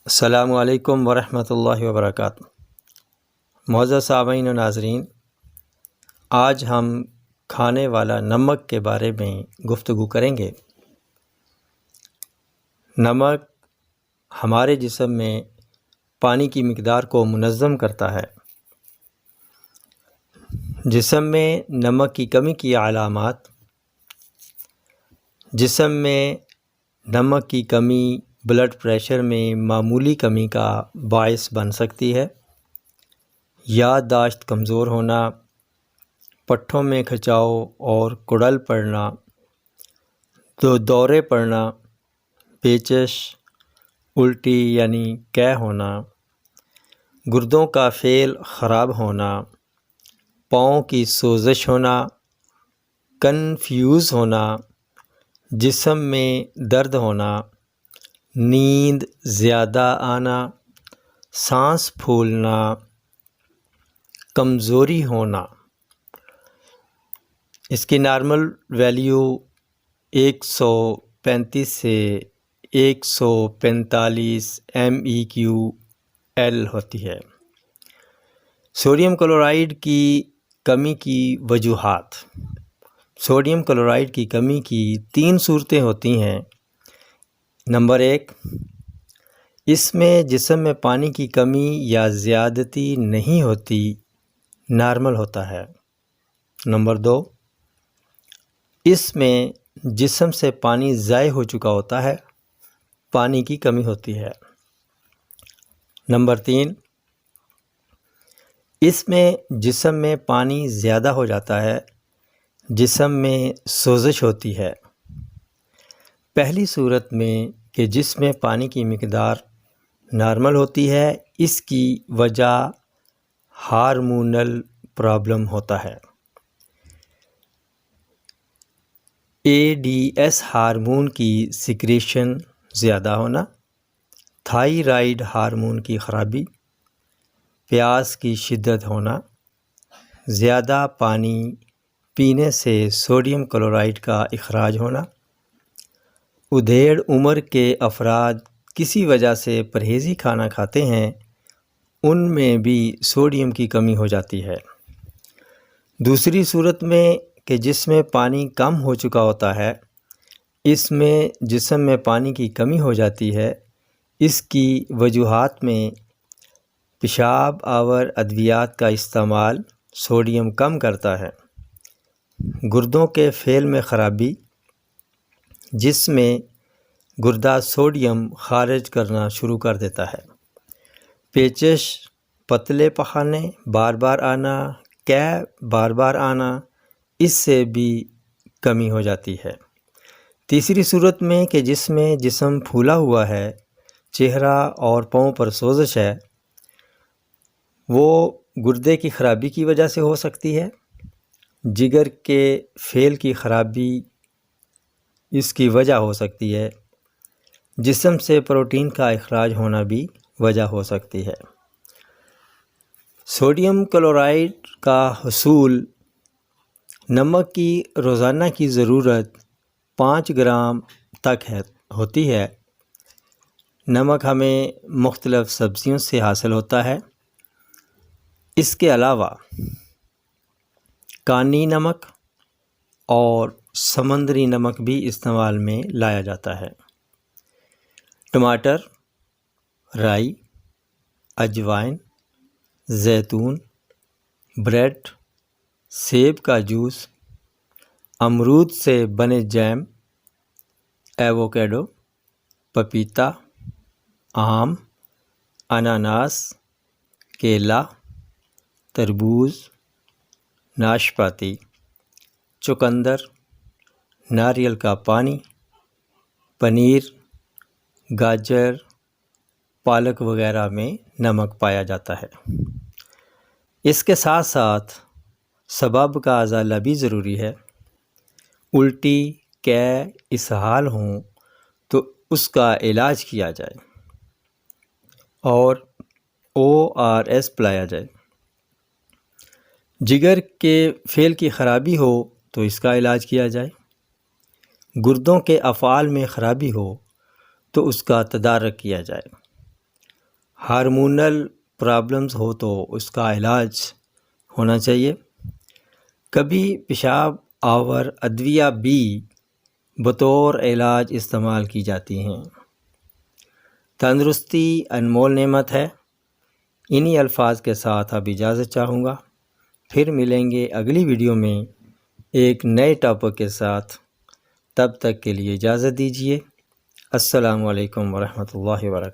السلام علیکم ورحمۃ اللہ وبرکاتہ۔ معزز سامعین و ناظرین، آج ہم کھانے والا نمک کے بارے میں گفتگو کریں گے۔ نمک ہمارے جسم میں پانی کی مقدار کو منظم کرتا ہے۔ جسم میں نمک کی کمی کی علامات: جسم میں نمک کی کمی بلڈ پریشر میں معمولی کمی کا باعث بن سکتی ہے۔ یادداشت کمزور ہونا، پٹھوں میں کھچاؤ اور کڑل پڑنا، دورے پڑنا، پیچش، الٹی یعنی قے ہونا، گردوں کا فعل خراب ہونا، پاؤں کی سوزش ہونا، کنفیوز ہونا، جسم میں درد ہونا، نیند زیادہ آنا، سانس پھولنا، کمزوری ہونا۔ اس کی نارمل ویلیو 135 سے 145 MEQ/L ہوتی ہے۔ سوڈیم کلورائڈ کی کمی کی وجوہات: سوڈیم کلورائڈ کی کمی کی 3 صورتیں ہوتی ہیں۔ نمبر 1، اس میں جسم میں پانی کی کمی یا زیادتی نہیں ہوتی، نارمل ہوتا ہے۔ نمبر 2، اس میں جسم سے پانی ضائع ہو چکا ہوتا ہے، پانی کی کمی ہوتی ہے۔ نمبر 3، اس میں جسم میں پانی زیادہ ہو جاتا ہے، جسم میں سوزش ہوتی ہے۔ پہلی صورت میں کہ جسم میں پانی کی مقدار نارمل ہوتی ہے، اس کی وجہ ہارمونل پرابلم ہوتا ہے۔ ADS ہارمون کی سیکریشن زیادہ ہونا، تھائرائیڈ ہارمون کی خرابی، پیاس کی شدت ہونا، زیادہ پانی پینے سے سوڈیم کلورائڈ کا اخراج ہونا، ادھیڑ عمر کے افراد کسی وجہ سے پرہیزی کھانا کھاتے ہیں، ان میں بھی سوڈیم کی کمی ہو جاتی ہے۔ دوسری صورت میں کہ جس میں پانی کم ہو چکا ہوتا ہے، اس میں جسم میں پانی کی کمی ہو جاتی ہے۔ اس کی وجوہات میں پیشاب آور ادویات کا استعمال سوڈیم کم کرتا ہے، گردوں کے فعل میں خرابی، جس میں گردہ سوڈیم خارج کرنا شروع کر دیتا ہے، پیچش، پتلے پخانے، بار بار آنا، قے بار بار آنا، اس سے بھی کمی ہو جاتی ہے۔ تیسری صورت میں کہ جس میں جسم پھولا ہوا ہے، چہرہ اور پاؤں پر سوزش ہے، وہ گردے کی خرابی کی وجہ سے ہو سکتی ہے۔ جگر کے فعل کی خرابی اس کی وجہ ہو سکتی ہے۔ جسم سے پروٹین کا اخراج ہونا بھی وجہ ہو سکتی ہے۔ سوڈیم کلورائڈ کا حصول: نمک کی روزانہ کی ضرورت 5 گرام تک ہوتی ہے۔ نمک ہمیں مختلف سبزیوں سے حاصل ہوتا ہے۔ اس کے علاوہ کانی نمک اور سمندری نمک بھی استعمال میں لایا جاتا ہے۔ ٹماٹر، رائی، اجوائن، زیتون، بریڈ، سیب کا جوس، امرود سے بنے جیم، ایووکیڈو، پپیتا، آم، اناناس، کیلا، تربوز، ناشپاتی، چقندر، ناریل کا پانی، پنیر، گاجر، پالک وغیرہ میں نمک پایا جاتا ہے۔ اس کے ساتھ ساتھ سبب کا ازالہ بھی ضروری ہے۔ الٹی، قے، اسہال ہوں تو اس کا علاج کیا جائے اور ORS پلایا جائے۔ جگر کے فعل کی خرابی ہو تو اس کا علاج کیا جائے۔ گردوں کے افعال میں خرابی ہو تو اس کا تدارک کیا جائے۔ ہارمونل پرابلمز ہو تو اس کا علاج ہونا چاہیے۔ کبھی پیشاب آور ادویہ بھی بطور علاج استعمال کی جاتی ہیں۔ تندرستی انمول نعمت ہے۔ انہی الفاظ کے ساتھ اب اجازت چاہوں گا، پھر ملیں گے اگلی ویڈیو میں ایک نئے ٹاپک کے ساتھ۔ تب تک کے لیے اجازت دیجیے۔ السلام علیکم ورحمۃ اللہ وبرکاتہ۔